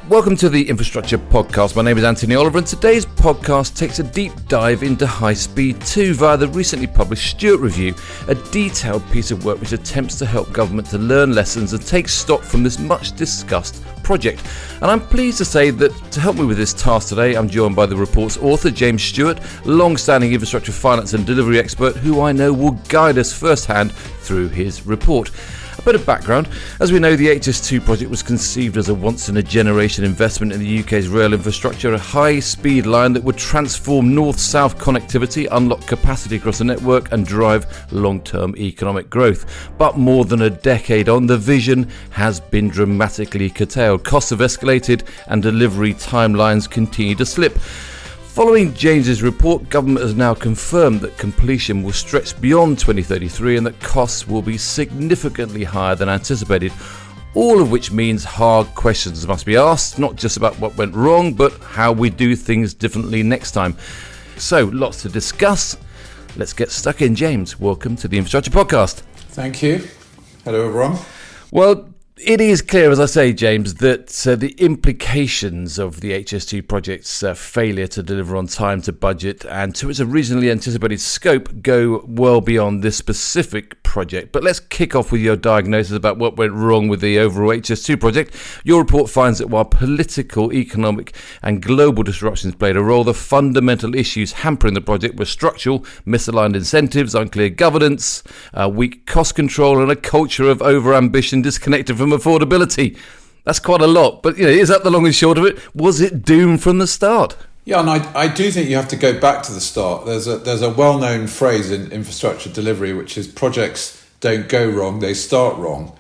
Welcome to the Infrastructure Podcast. My name is Anthony Oliver, and today's podcast takes a deep dive into High Speed 2 via the recently published Stewart Review, a detailed piece of work which attempts to help government to learn lessons and take stock from this much discussed project. And I'm pleased to say that to help me with this task today, I'm joined by the report's author, James Stewart, long-standing infrastructure finance and delivery expert who I know will guide us firsthand through his report. A bit of background. As we know, the HS2 project was conceived as a once-in-a-generation investment in the UK's rail infrastructure, a high-speed line that would transform north-south connectivity, unlock capacity across the network and drive long-term economic growth. But more than a decade on, the vision has been dramatically curtailed. Costs have escalated and delivery timelines continue to slip. Following James's report, government has now confirmed that completion will stretch beyond 2033 and that costs will be significantly higher than anticipated, all of which means hard questions must be asked, not just about what went wrong, but how we do things differently next time. So, lots to discuss. Let's get stuck in. James, welcome to the Infrastructure Podcast. Thank you. Hello, everyone. Well, it is clear, as I say, James, that the implications of the HS2 project's failure to deliver on time to budget and to its originally anticipated scope go well beyond this specific project. But let's kick off with your diagnosis about what went wrong with the overall HS2 project. Your report finds that while political, economic and global disruptions played a role, the fundamental issues hampering the project were structural, misaligned incentives, unclear governance, weak cost control and a culture of over-ambition disconnected from affordability. That's quite a lot, but is that the long and short of it? Was it doomed from the start? Yeah, and I do think you have to go back to the start. There's a well-known phrase in infrastructure delivery, which is projects don't go wrong, they start wrong.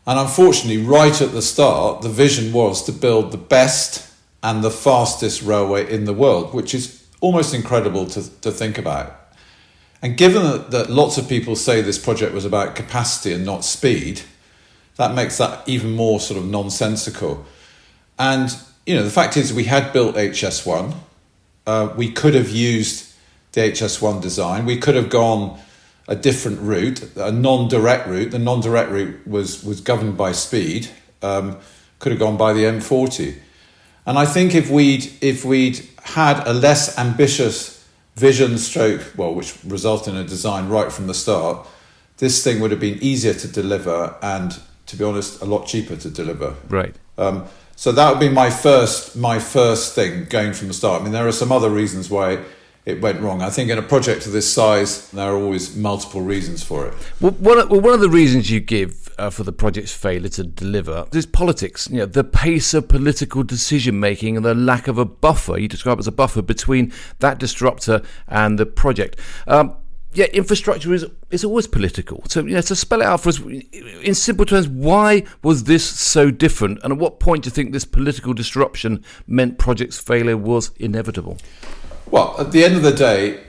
And unfortunately, right at the start, the vision was to build the best and the fastest railway in the world, which is almost incredible to think about. And given that lots of people say this project was about capacity and not speed, that makes that even more sort of nonsensical. And, the fact is we had built HS1. We could have used the HS1 design. We could have gone a different route, a non-direct route. The non-direct route was governed by speed. Could have gone by the M40. And I think if we'd had a less ambitious vision which resulted in a design right from the start, this thing would have been easier to deliver and, to be honest, a lot cheaper to deliver. Right. So that would be my first thing going from the start. I mean, there are some other reasons why it went wrong. I think in a project of this size, there are always multiple reasons for it. Well, one of the reasons you give for the project's failure to deliver is politics. The pace of political decision making and the lack of a buffer. You describe it as a buffer between that disruptor and the project. Infrastructure is always political. So, to spell it out for us in simple terms, why was this so different? And at what point do you think this political disruption meant project's failure was inevitable? Well, at the end of the day,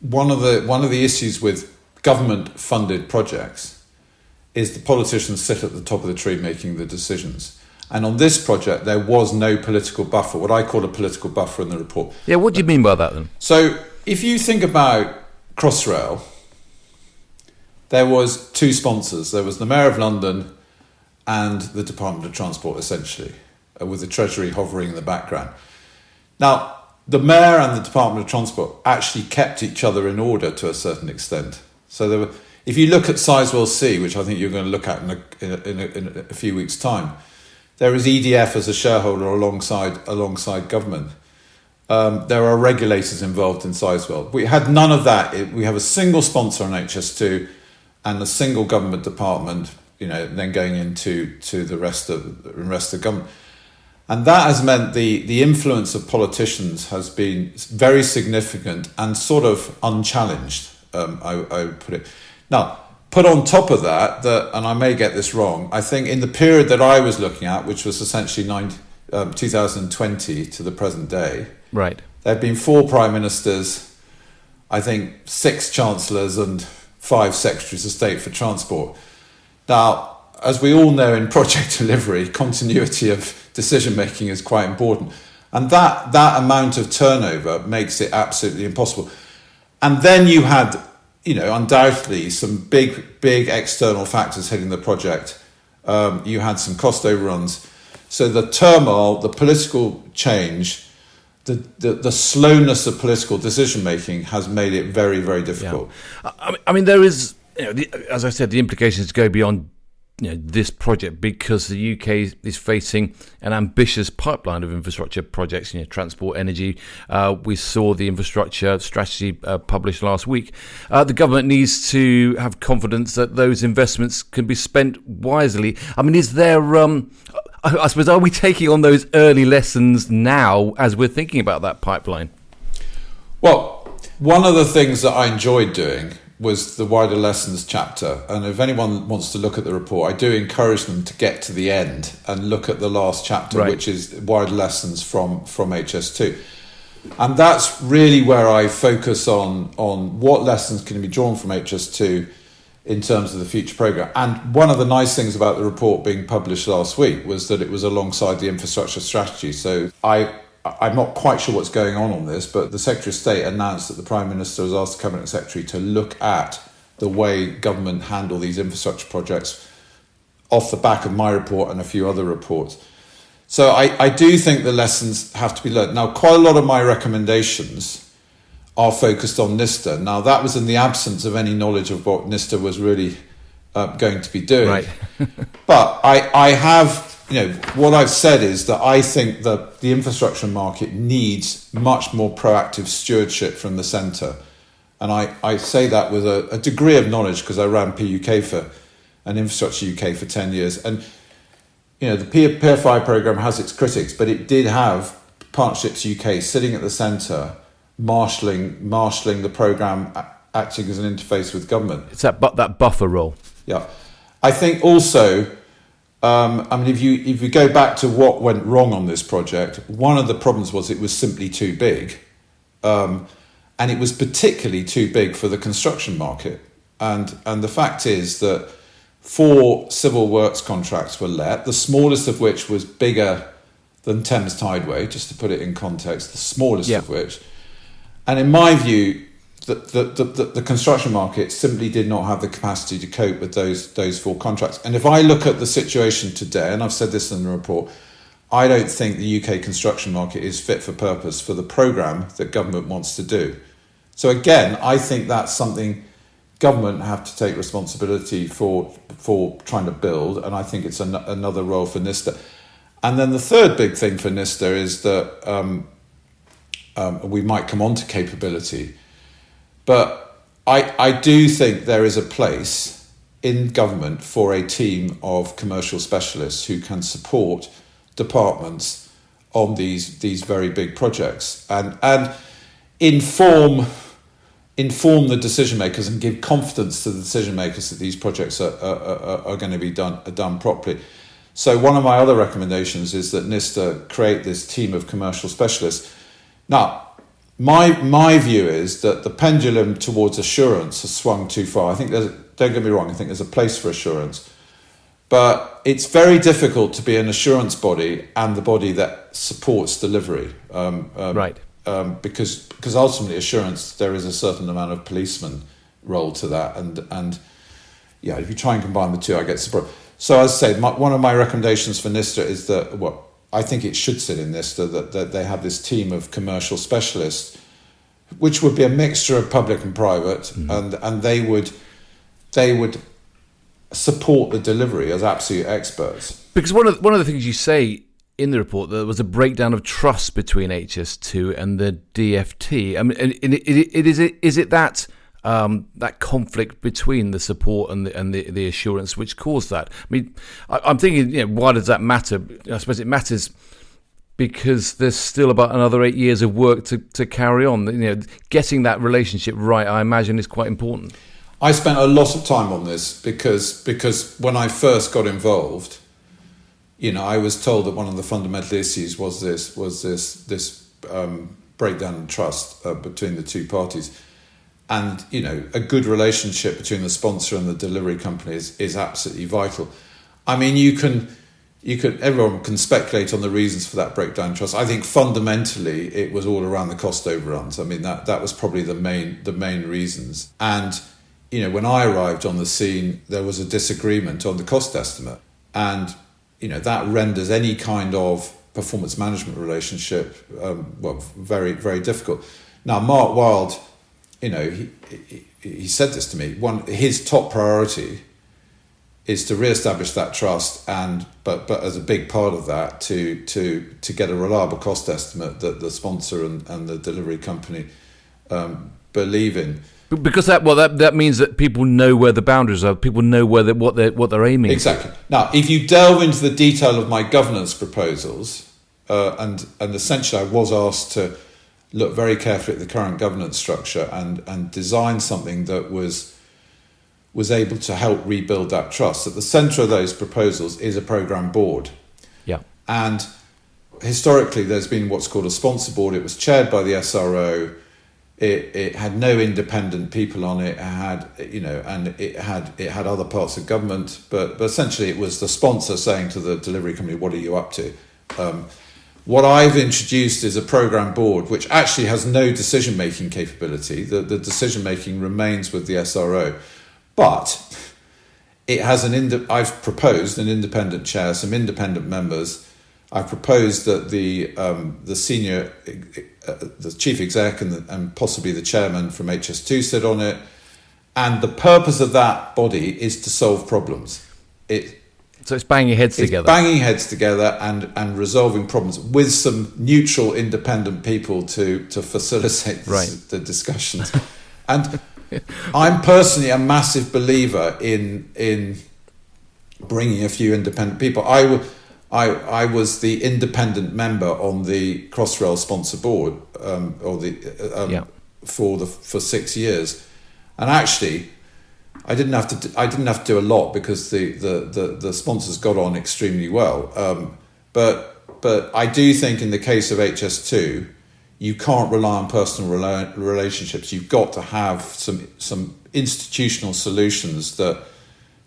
one of the issues with government-funded projects is the politicians sit at the top of the tree making the decisions. And on this project, there was no political buffer, what I call a political buffer in the report. Yeah, what do you mean by that then? So if you think about Crossrail, there was two sponsors. There was the Mayor of London and the Department of Transport, essentially, with the Treasury hovering in the background. Now, the Mayor and the Department of Transport actually kept each other in order to a certain extent. So if you look at Sizewell C, which I think you're going to look at in a few weeks' time, there is EDF as a shareholder alongside government. There are regulators involved in Sizewell. We had none of that. We have a single sponsor on HS2 and a single government department, then going into the rest of the government. And that has meant the influence of politicians has been very significant and sort of unchallenged, I would put it. Now, put on top of that, and I may get this wrong, I think in the period that I was looking at, which was essentially 2020 to the present day, right, there have been 4 prime ministers, I think 6 chancellors and 5 secretaries of state for transport. Now, as we all know in project delivery, continuity of decision making is quite important. And that amount of turnover makes it absolutely impossible. And then you had, undoubtedly some big external factors hitting the project. You had some cost overruns. So the turmoil, the political change, the slowness of political decision making has made it very, very difficult. Yeah. I mean, there is, as I said, the implications go beyond this project, because the UK is facing an ambitious pipeline of infrastructure projects, transport, energy. We saw the infrastructure strategy published last week. The government needs to have confidence that those investments can be spent wisely. I mean, is there, I suppose, are we taking on those early lessons now as we're thinking about that pipeline? Well, one of the things that I enjoyed doing was the wider lessons chapter, and if anyone wants to look at the report, I do encourage them to get to the end and look at the last chapter, right, which is wider lessons from HS2. And that's really where I focus on what lessons can be drawn from HS2 in terms of the future programme. And one of the nice things about the report being published last week was that it was alongside the infrastructure strategy. So I'm not quite sure what's going on this, but the Secretary of State announced that the Prime Minister has asked the Cabinet Secretary to look at the way government handle these infrastructure projects off the back of my report and a few other reports. So I do think the lessons have to be learned. Now, quite a lot of my recommendations are focused on NISTA. Now, that was in the absence of any knowledge of what NISTA was really going to be doing. Right. But I have... what I've said is that I think that the infrastructure market needs much more proactive stewardship from the centre. And I say that with a degree of knowledge, because I ran PUK and Infrastructure UK for 10 years. And, the PFI programme has its critics, but it did have Partnerships UK sitting at the centre, marshalling the programme, acting as an interface with government. It's that buffer role. Yeah. I think also... if you go back to what went wrong on this project, one of the problems was it was simply too big. And it was particularly too big for the construction market. And the fact is that 4 civil works contracts were let, the smallest of which was bigger than Thames Tideway, just to put it in context, the smallest of which. And in my view, the construction market simply did not have the capacity to cope with those 4 contracts. And if I look at the situation today, and I've said this in the report, I don't think the UK construction market is fit for purpose for the programme that government wants to do. So again, I think that's something government have to take responsibility for trying to build, and I think it's another role for NISTA. And then the third big thing for NISTA is that we might come on to capability. But I do think there is a place in government for a team of commercial specialists who can support departments on these very big projects and inform the decision makers and give confidence to the decision makers that these projects are going to be done properly. So one of my other recommendations is that NISTA create this team of commercial specialists. Now, my view is that the pendulum towards assurance has swung too far. I think don't get me wrong, I think there's a place for assurance. But it's very difficult to be an assurance body and the body that supports delivery. Right. Because ultimately assurance, there is a certain amount of policeman role to that. And if you try and combine the two, I get surprised. So as I say, one of my recommendations for NISTA is that, I think it should sit in NISTA, that they have this team of commercial specialists, which would be a mixture of public and private, and they would support the delivery as absolute experts. Because one of the things you say in the report, there was a breakdown of trust between HS2 and the DFT. I mean, is it that conflict between the support and the assurance which caused that? I mean, I'm thinking, why does that matter? I suppose it matters because there's still about another 8 years of work to carry on. Getting that relationship right, I imagine, is quite important. I spent a lot of time on this because when I first got involved, I was told that one of the fundamental issues was this breakdown in trust between the two parties. And, a good relationship between the sponsor and the delivery company is absolutely vital. I mean, everyone can speculate on the reasons for that breakdown in trust. I think fundamentally it was all around the cost overruns. I mean, that was probably the main reasons. And, when I arrived on the scene, there was a disagreement on the cost estimate. And, that renders any kind of performance management relationship very, very difficult. Now, Mark Wilde, he said this to me. His top priority is to re-establish that trust, but as a big part of that, to get a reliable cost estimate that the sponsor and the delivery company believe in. Because that means that people know where the boundaries are. People know what they're aiming. Exactly. Now, if you delve into the detail of my governance proposals, and essentially I was asked to look very carefully at the current governance structure and design something that was able to help rebuild that trust. At the centre of those proposals is a programme board. Yeah. And historically, there's been what's called a sponsor board. It was chaired by the SRO. It had no independent people on it. It had other parts of government, but essentially it was the sponsor saying to the delivery company, "What are you up to?" What I've introduced is a programme board which actually has no decision-making capability. The decision-making remains with the SRO. But it has I've proposed an independent chair, some independent members. I've proposed that the senior, the chief exec and possibly the chairman from HS2 sit on it. And the purpose of that body is to solve problems. So it's banging heads together. Banging heads together and resolving problems with some neutral, independent people to facilitate the discussions. And I'm personally a massive believer in bringing a few independent people. I was the independent member on the Crossrail sponsor board for 6 years, and actually I didn't have to do a lot because the sponsors got on extremely well. But I do think in the case of HS2, you can't rely on personal relationships. You've got to have some institutional solutions that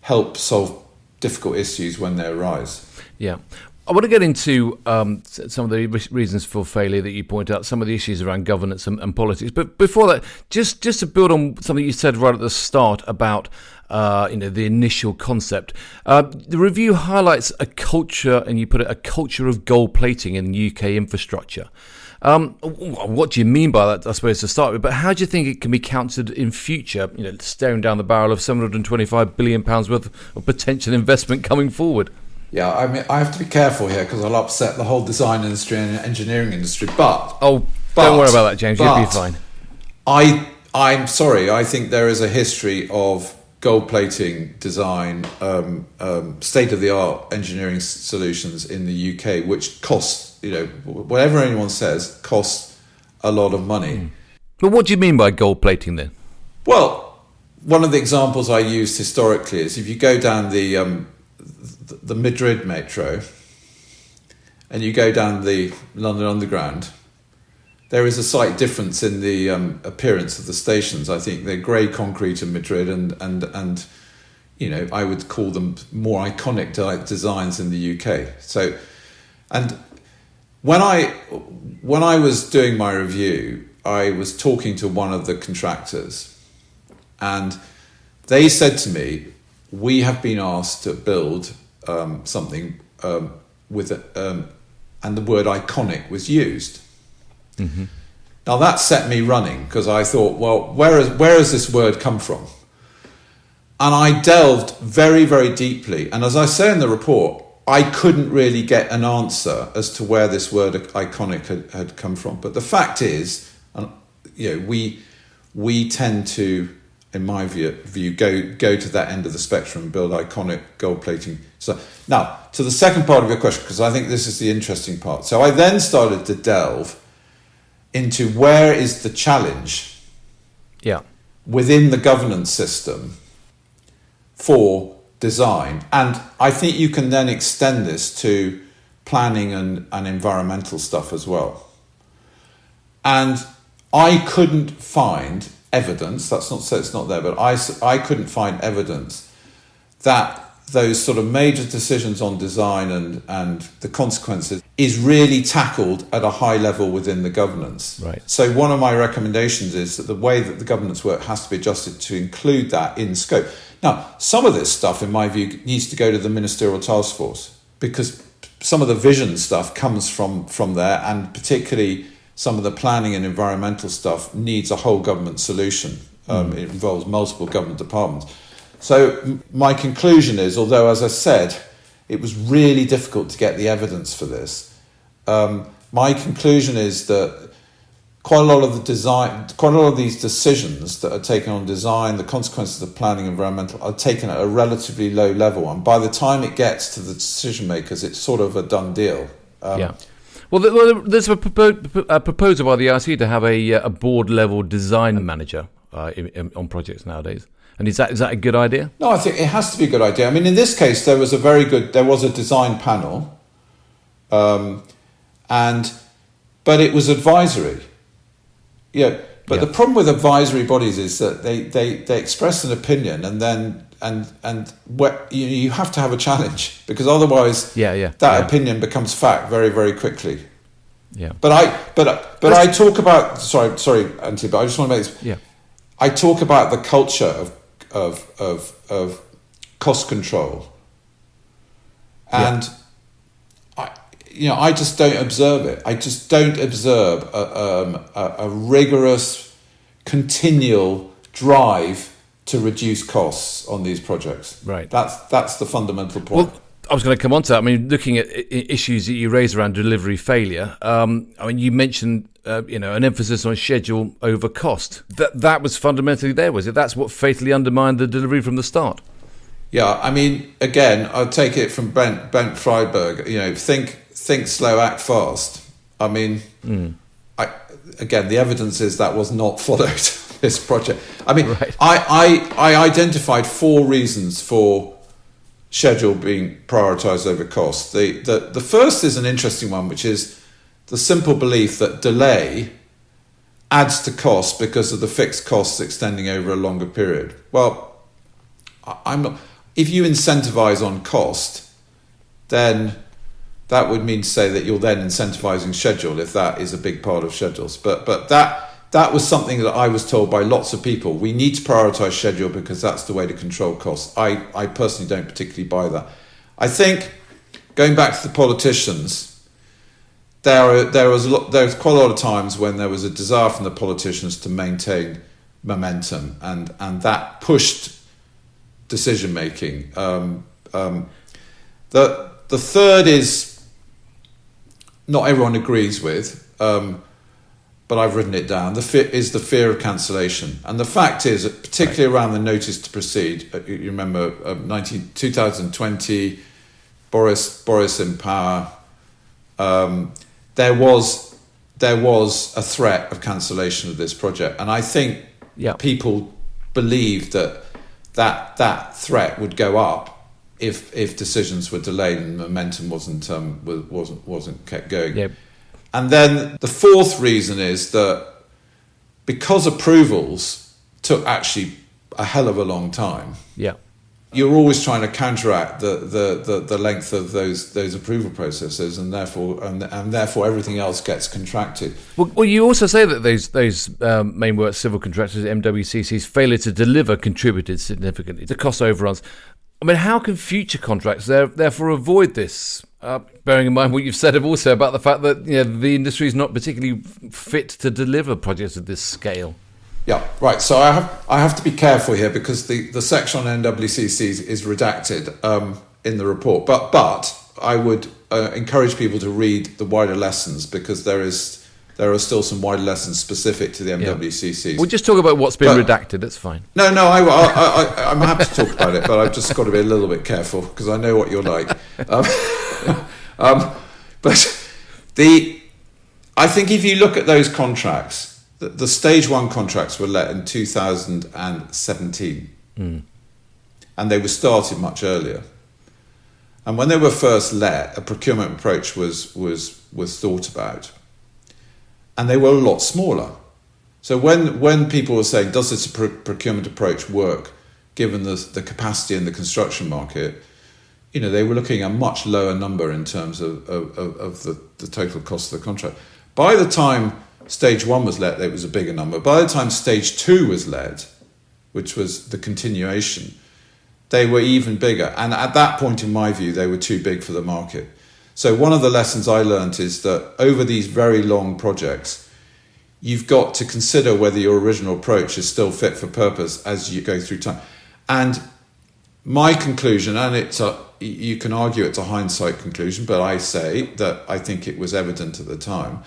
help solve difficult issues when they arise. Yeah. I want to get into some of the reasons for failure that you point out, some of the issues around governance and politics. But before that, just to build on something you said right at the start about the initial concept, the review highlights a culture, and you put it, a culture of gold plating in UK infrastructure. What do you mean by that, I suppose, to start with? But how do you think it can be countered in future, staring down the barrel of £725 billion worth of potential investment coming forward? Yeah, I mean, I have to be careful here because I'll upset the whole design industry and engineering industry. Don't worry about that, James. You'll be fine. I'm sorry. I think there is a history of gold plating design, state-of-the-art engineering solutions in the UK, which costs, whatever anyone says, costs a lot of money. But what do you mean by gold plating then? Well, one of the examples I used historically is if you go down the Madrid metro and you go down the London Underground, there is a slight difference in the appearance of the stations. I think they're grey concrete in Madrid and I would call them more iconic designs in the UK. So, and when I was doing my review, I was talking to one of the contractors, and they said to me, "We have been asked to build something with and the word iconic was used." Mm-hmm. Now that set me running because I thought, well, where has this word come from? And I delved very, very deeply. And as I say in the report, I couldn't really get an answer as to where this word iconic had come from. But the fact is, we tend to, in my view, go to that end of the spectrum and build iconic gold plating. So now to the second part of your question, because I think this is the interesting part. So I then started to delve into where is the challenge within the governance system for design. And I think you can then extend this to planning and environmental stuff as well. And I couldn't find evidence, that's not to say it's not there, but I couldn't find evidence that those sort of major decisions on design and the consequences is really tackled at a high level within the governance. Right. So one of my recommendations is that the way that the governance work has to be adjusted to include that in scope. Now, some of this stuff, in my view, needs to go to the ministerial task force. because some of the vision stuff comes from there, and particularly some of the planning and environmental stuff needs a whole government solution. It involves multiple government departments. So my conclusion is, although, as I said, it was really difficult to get the evidence for this, my conclusion is that quite a lot of these decisions that are taken on design, the consequences of planning and environmental, are taken at a relatively low level. And by the time it gets to the decision makers, it's sort of a done deal. Well, there's a proposal by the IRC to have a board-level design manager on projects nowadays. And is that a good idea? No, I think it has to be a good idea. I mean, in this case, there was a design panel, but it was advisory. But the problem with advisory bodies is that they express an opinion, and then you have to have a challenge, because otherwise that opinion becomes fact very, very quickly. Yeah. But I talk about sorry, Anthony, but I just want to make this. Yeah. I talk about the culture of cost control, and I just don't observe it. I just don't observe a rigorous, continual drive to reduce costs on these projects. Right. That's the fundamental point. Well, I was going to come on to that. I mean, looking at issues that you raise around delivery failure, you mentioned an emphasis on schedule over cost. That was fundamentally there, was it? That's what fatally undermined the delivery from the start. Yeah, I mean, again, I'll take it from Brent Friedberg. Think slow, act fast. I mean, the evidence is that was not followed. This project. I mean, right. I identified 4 reasons for schedule being prioritised over cost. The first is an interesting one, which is the simple belief that delay adds to cost because of the fixed costs extending over a longer period. Well, I'm not. If you incentivise on cost, then that would mean to say that you're then incentivising schedule, if that is a big part of schedules. But that was something that I was told by lots of people. We need to prioritise schedule because that's the way to control costs. I personally don't particularly buy that. I think, going back to the politicians, there was quite a lot of times when there was a desire from the politicians to maintain momentum, and that pushed decision making. The third is, not everyone agrees with, but I've written it down. The fear of cancellation, and the fact is, particularly around the notice to proceed. You remember 2020, Boris in power. There was a threat of cancellation of this project, and I think people believed that threat would go up if decisions were delayed and momentum wasn't kept going. Yep. And then the fourth reason is that because approvals took actually a hell of a long time. Yeah. You're always trying to counteract the length of those approval processes, and therefore everything else gets contracted. Well, you also say that those main work civil contractors, MWCC's failure to deliver contributed significantly to cost overruns. I mean, how can future contracts therefore avoid this? Bearing in mind what you've said also about the fact that the industry is not particularly fit to deliver projects of this scale. Yeah, right. So I have to be careful here because the section on NWCCs is redacted in the report. But I would encourage people to read the wider lessons, because there are still some wider lessons specific to the MWCCs. We'll just talk about what's been redacted. That's fine. No, I'm happy to talk about it, but I've just got to be a little bit careful because I know what you're like. But I think if you look at those contracts. The stage 1 contracts were let in 2017, and they were started much earlier. And when they were first let, a procurement approach was thought about, and they were a lot smaller. So when people were saying, "Does this procurement approach work?" given the capacity in the construction market, they were looking at a much lower number in terms of the total cost of the contract. By the time Stage 1 was let, it was a bigger number. By the time Stage 2 was let, which was the continuation, they were even bigger. And at that point, in my view, they were too big for the market. So one of the lessons I learned is that over these very long projects, you've got to consider whether your original approach is still fit for purpose as you go through time. And my conclusion, and you can argue it's a hindsight conclusion, but I say that I think it was evident at the time,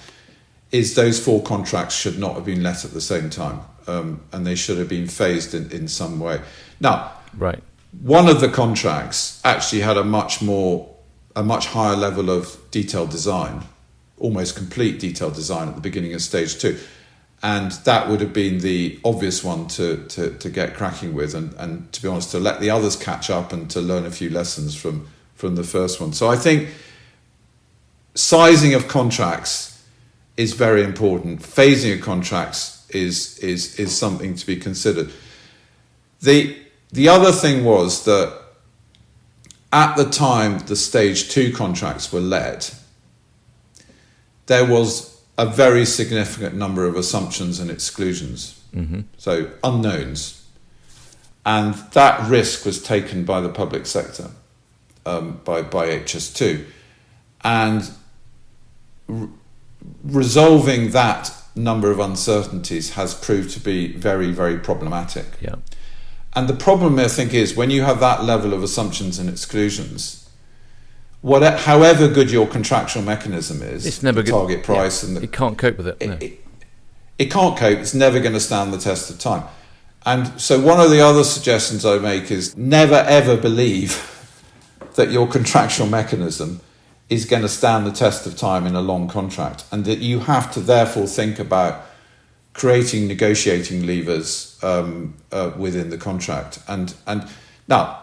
is those 4 contracts should not have been let at the same time, and they should have been phased in some way. Now, right. One of the contracts actually had a much higher level of detailed design, almost complete detailed design at the beginning of stage 2. And that would have been the obvious one to get cracking with, and to be honest, to let the others catch up and to learn a few lessons from the first one. So I think sizing of contracts is very important. Phasing of contracts is something to be considered. The other thing was that at the time the stage 2 contracts were let, there was a very significant number of assumptions and exclusions, so unknowns. And that risk was taken by the public sector, by HS2. And resolving that number of uncertainties has proved to be very, very problematic. Yeah. And the problem, I think, is when you have that level of assumptions and exclusions, however good your contractual mechanism is, it's never target price, and it can't cope with it. No. It can't cope. It's never going to stand the test of time. And so one of the other suggestions I make is never ever believe that your contractual mechanism is going to stand the test of time in a long contract, and that you have to therefore think about creating negotiating levers within the contract. And now,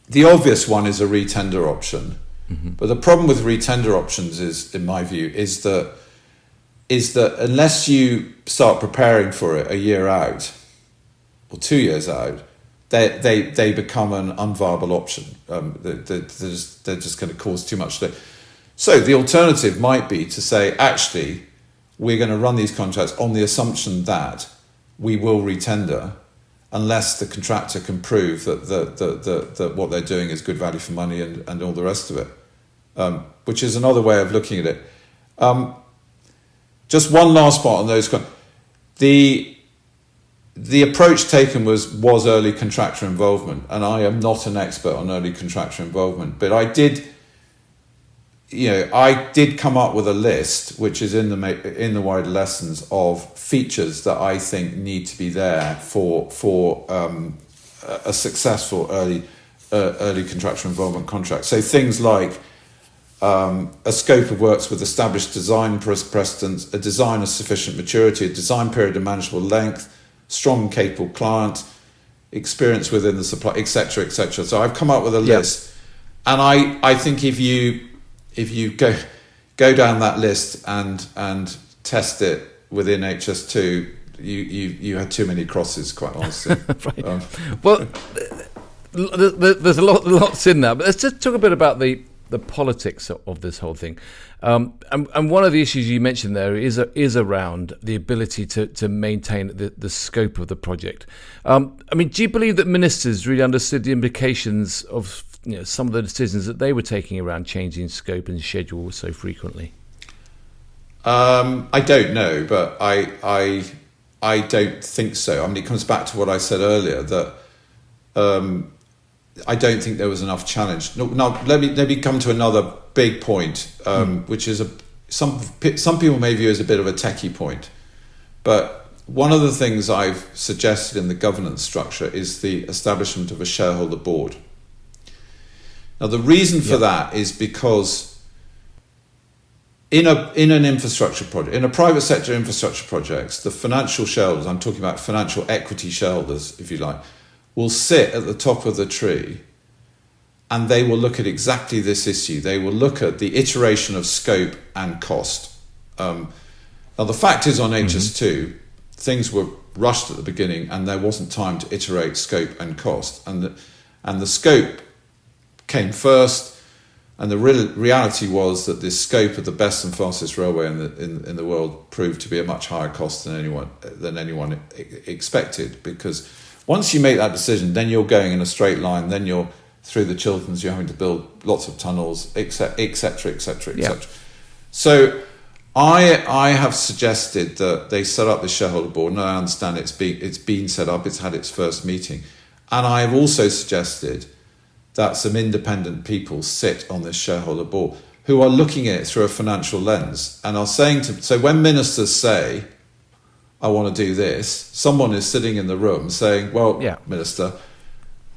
the obvious one is a retender option, but the problem with retender options is, in my view, is that unless you start preparing for it a year out or 2 years out, they become an unviable option. They're just going to cause too much. So the alternative might be to say, actually, we're going to run these contracts on the assumption that we will retender, unless the contractor can prove that what they're doing is good value for money and all the rest of it, which is another way of looking at it. Just one last part on those. The approach taken was early contractor involvement, and I am not an expert on early contractor involvement, but I did come up with a list, which is in the wider lessons, of features that I think need to be there for a successful early contractor involvement contract. So things like a scope of works with established design precedents, a design of sufficient maturity, a design period of manageable length, strong and capable client, experience within the supply, etc., etc. So I've come up with a list, and I think if you go down that list and test it within HS2, you had too many crosses, quite honestly. Right. Well, there's lots in there, but let's just talk a bit about the politics of this whole thing. And one of the issues you mentioned there is around the ability to maintain the scope of the project. I mean, do you believe that ministers really understood the implications of some of the decisions that they were taking around changing scope and schedule so frequently? I don't know, but I don't think so. I mean, it comes back to what I said earlier, that I don't think there was enough challenge. Now, let me come to another big point, which is some people may view as a bit of a techie point, but one of the things I've suggested in the governance structure is the establishment of a shareholder board. Now, the reason for that is because in an infrastructure project, in a private sector infrastructure projects, the financial shareholders, I'm talking about financial equity shareholders, if you like, will sit at the top of the tree, and they will look at exactly this issue. They will look at the iteration of scope and cost. Now, the fact is, on HS2, things were rushed at the beginning, and there wasn't time to iterate scope and cost, and the scope came first, and the reality was that this scope of the best and fastest railway in the world proved to be a much higher cost than anyone expected, because Once you make that decision, then you're going in a straight line. Then you're through the Chilterns. You're having to build lots of tunnels, etc., etc., etc., etc. So I have suggested that they set up the shareholder board, and I understand it's been set up. It's had its first meeting, and I have also suggested that some independent people sit on this shareholder board who are looking at it through a financial lens and are saying so when ministers say, I want to do this, someone is sitting in the room saying, well, Minister,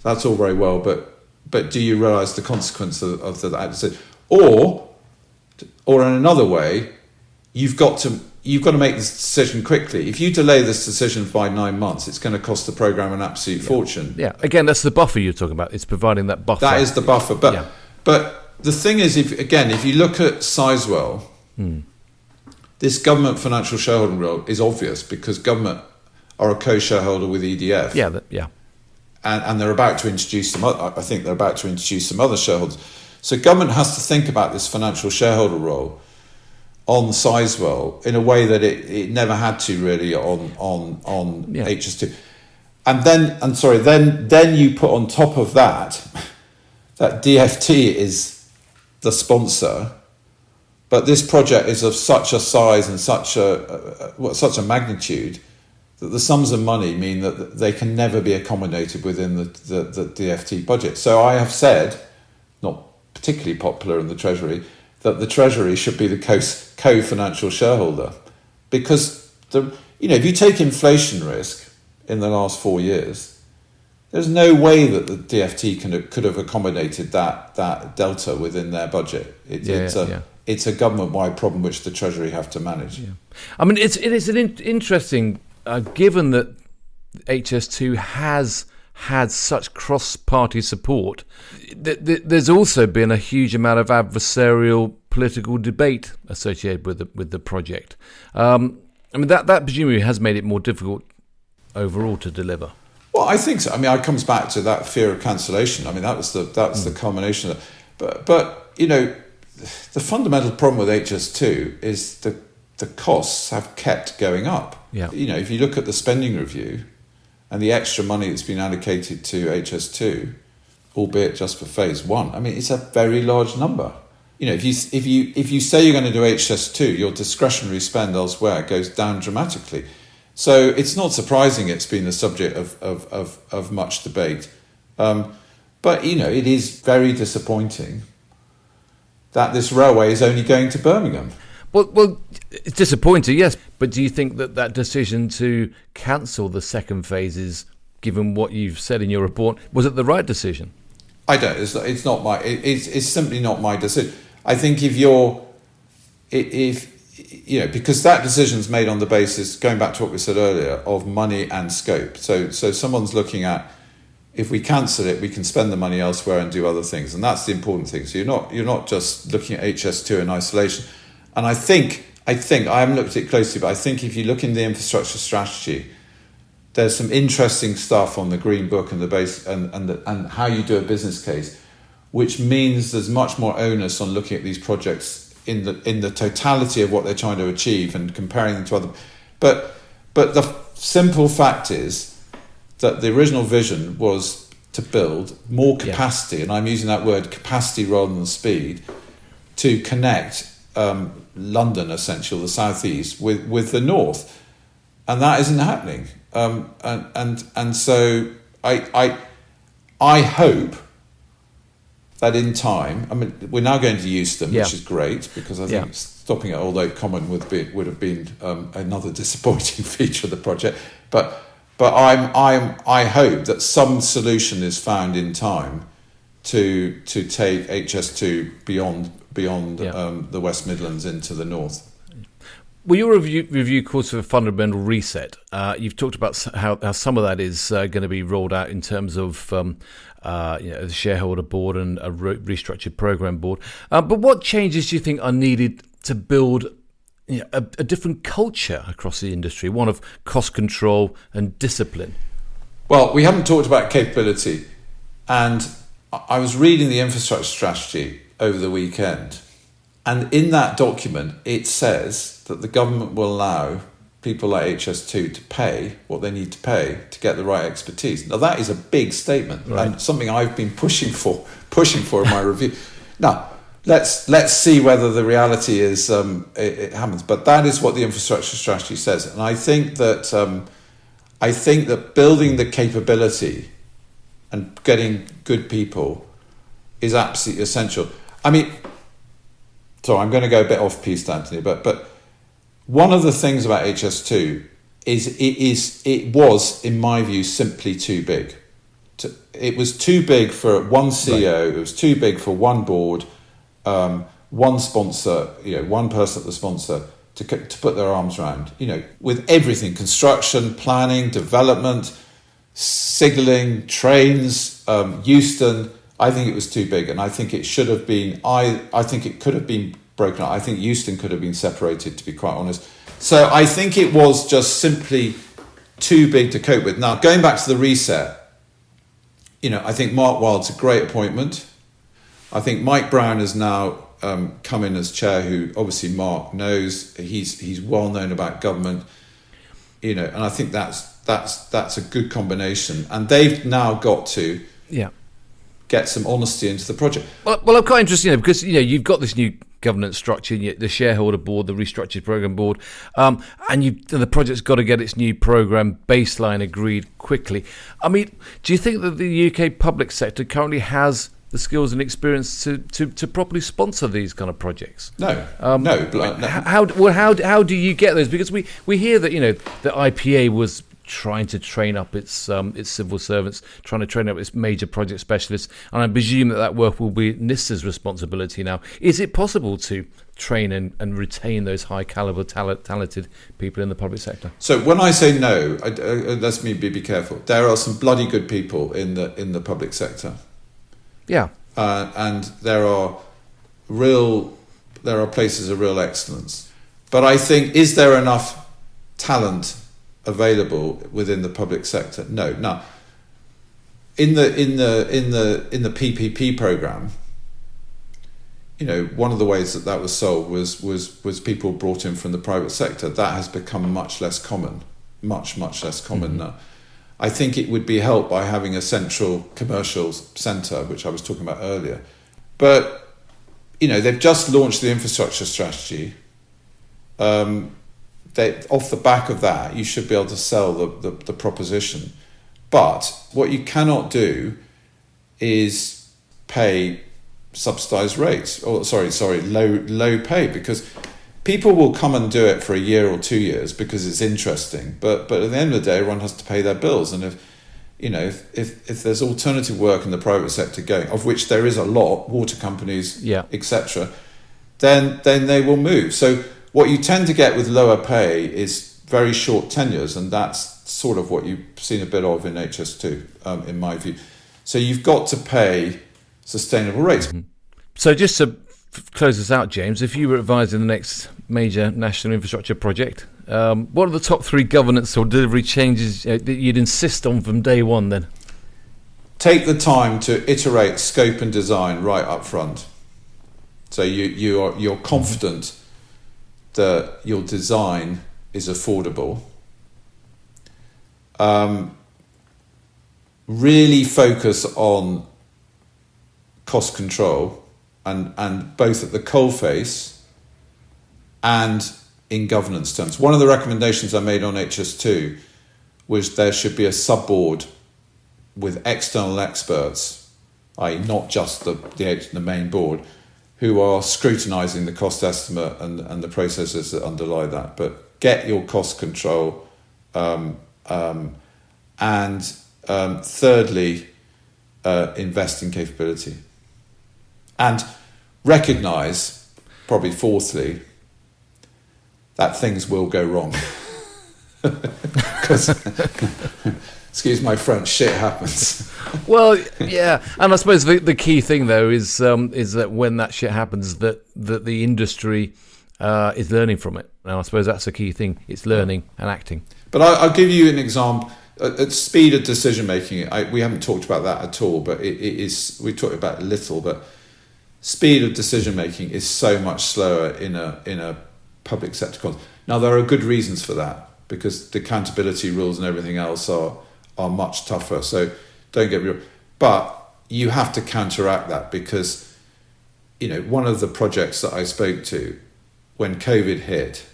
that's all very well, but do you realise the consequence of that decision? Or in another way, you've got to make this decision quickly. If you delay this decision by 9 months, it's going to cost the programme an absolute fortune. Yeah, again, that's the buffer you're talking about. It's providing that buffer. That is the buffer. But the thing is, if you look at Sizewell, this government financial shareholding role is obvious because government are a co-shareholder with EDF. And they're about to introduce some other shareholders. So government has to think about this financial shareholder role on Sizewell in a way that it never had to really on HS2. And then you put on top of that DFT is the sponsor, but this project is of such a size and such a magnitude that the sums of money mean that they can never be accommodated within the DFT budget. So I have said, not particularly popular in the Treasury, that the Treasury should be the co-financial shareholder, because if you take inflation risk in the last 4 years, there's no way that the DFT could have accommodated that delta within their budget. It's a government-wide problem which the Treasury have to manage. Yeah. I mean, it is an interesting, given that HS2 has had such cross-party support, there's also been a huge amount of adversarial political debate associated with the project. I mean, that presumably has made it more difficult overall to deliver. Well, I think so. I mean, it comes back to that fear of cancellation. I mean, that's the culmination of it. But the fundamental problem with HS2 is the costs have kept going up. Yeah. If you look at the spending review and the extra money that's been allocated to HS2, albeit just for phase one, I mean, it's a very large number. If you say you're going to do HS2, your discretionary spend elsewhere goes down dramatically. So it's not surprising it's been the subject of much debate. But, it is very disappointing that this railway is only going to Birmingham. Well, it's disappointing, yes. But do you think that decision to cancel the second phases, given what you've said in your report, was it the right decision? I don't. It's not my. It's simply not my decision. I think because that decision's made on the basis, going back to what we said earlier, of money and scope. So someone's looking at, if we cancel it, we can spend the money elsewhere and do other things, and that's the important thing. So you're not just looking at HS2 in isolation. And I think I haven't looked at it closely, but I think if you look in the infrastructure strategy, there's some interesting stuff on the Green Book and the base and how you do a business case, which means there's much more onus on looking at these projects in the totality of what they're trying to achieve and comparing them to other. But the simple fact is that the original vision was to build more capacity, and I'm using that word capacity rather than speed, to connect London, essentially, the southeast, with the north, and that isn't happening. And so I hope that in time, I mean, we're now going to Euston, which is great, because I think stopping at Old Oak Common would have been another disappointing feature of the project. But I hope that some solution is found in time to take HS2 beyond the West Midlands into the north. Well, your review calls for a fundamental reset. You've talked about how some of that is going to be rolled out in terms of the shareholder board and a restructured program board. But what changes do you think are needed to build a different culture across the industry, one of cost control and discipline? Well, we haven't talked about capability. And I was reading the infrastructure strategy over the weekend. And in that document, it says that the government will allow people like HS2 to pay what they need to pay to get the right expertise. Now that is a big statement, right, and something I've been pushing for in my review. Now let's see whether the reality is it happens. But that is what the infrastructure strategy says, and I think that building the capability and getting good people is absolutely essential. I mean, so I'm going to go a bit off piste, Anthony, but one of the things about HS2 is it was, in my view, simply too big. It was too big for one CEO. Right. It was too big for one board, one sponsor. One person at the sponsor to put their arms around. With everything: construction, planning, development, signalling, trains, Euston. I think it was too big, and I think it should have been. I think it could have been broken up. I think Euston could have been separated, to be quite honest. So I think it was just simply too big to cope with. Now, going back to the reset, I think Mark Wilde's a great appointment. I think Mike Brown has now come in as chair, who obviously Mark knows. He's well known about government, and I think that's a good combination. And they've now got to get some honesty into the project. Well, I'm quite interested, because you've got this new governance structure, the shareholder board, the restructured program board, and the project's got to get its new program baseline agreed quickly. I mean, do you think that the UK public sector currently has the skills and experience to properly sponsor these kind of projects? No. How do you get those? Because we hear that the IPA was trying to train up its civil servants, trying to train up its major project specialists, and I presume that work will be NIST's responsibility now. Is it possible to train and retain those high caliber talented people in the public sector? So when I say no, let's me be careful. There are some bloody good people in the public sector. Yeah, and there are places of real excellence. But I think, is there enough talent available within the public sector? No. Now, in the PPP program, one of the ways that was solved was people brought in from the private sector. That has become much less common, much less common now. I think it would be helped by having a central commercial centre, which I was talking about earlier. But they've just launched the infrastructure strategy. Off the back of that, you should be able to sell the proposition. But what you cannot do is pay subsidised rates, or low pay, because people will come and do it for a year or 2 years because it's interesting. But at the end of the day, everyone has to pay their bills, and if there's alternative work in the private sector going, of which there is a lot, water companies, etc., then they will move. So what you tend to get with lower pay is very short tenures, and that's sort of what you've seen a bit of in HS2, in my view. So you've got to pay sustainable rates. Mm-hmm. So just to close this out, James, if you were advising the next major national infrastructure project, what are the top 3 governance or delivery changes that you'd insist on from day one then? Take the time to iterate scope and design right up front. So you're confident that your design is affordable. Really focus on cost control, and both at the coalface and in governance terms. One of the recommendations I made on HS2 was there should be a sub-board with external experts, i.e. not just the main board, who are scrutinising the cost estimate and the processes that underlie that. But get your cost control. Thirdly, invest in capability. And recognise, probably fourthly, that things will go wrong. Because, excuse my French, shit happens. Well, yeah, and I suppose the key thing though is that when that shit happens, that the industry is learning from it. And I suppose that's the key thing. It's learning and acting. But I'll give you an example. At speed of decision making, we haven't talked about that at all, but it is. We talked about it a little, but speed of decision making is so much slower in a public sector context. Now there are good reasons for that. because the accountability rules and everything else are much tougher. So don't get me wrong. But you have to counteract that because, one of the projects that I spoke to, when COVID hit,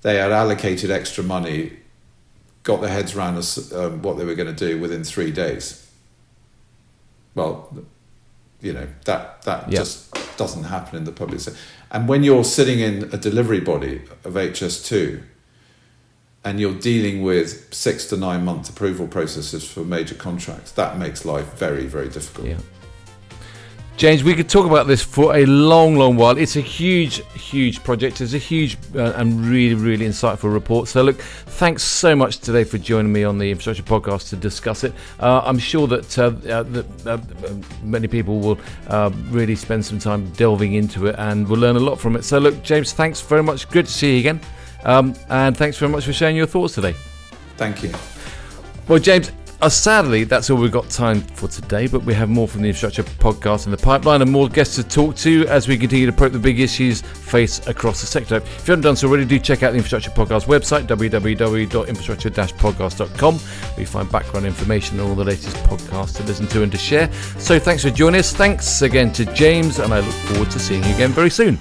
they had allocated extra money, got their heads around what they were going to do within 3 days. Well, that just doesn't happen in the public sector. And when you're sitting in a delivery body of HS2 and you're dealing with 6 to 9 month approval processes for major contracts, that makes life very, very difficult. Yeah. James, we could talk about this for a long, long while. It's a huge, huge project. It's a huge and really, really insightful report. So, look, thanks so much today for joining me on the Infrastructure Podcast to discuss it. I'm sure that many people will really spend some time delving into it and will learn a lot from it. So, look, James, thanks very much. Good to see you again. And thanks very much for sharing your thoughts today. Thank you. Well, James, sadly, that's all we've got time for today, but we have more from the Infrastructure Podcast in the pipeline and more guests to talk to as we continue to probe the big issues faced across the sector. If you haven't done so already, do check out the Infrastructure Podcast website, www.infrastructure-podcast.com, where you find background information and all the latest podcasts to listen to and to share. So thanks for joining us. Thanks again to James, and I look forward to seeing you again very soon.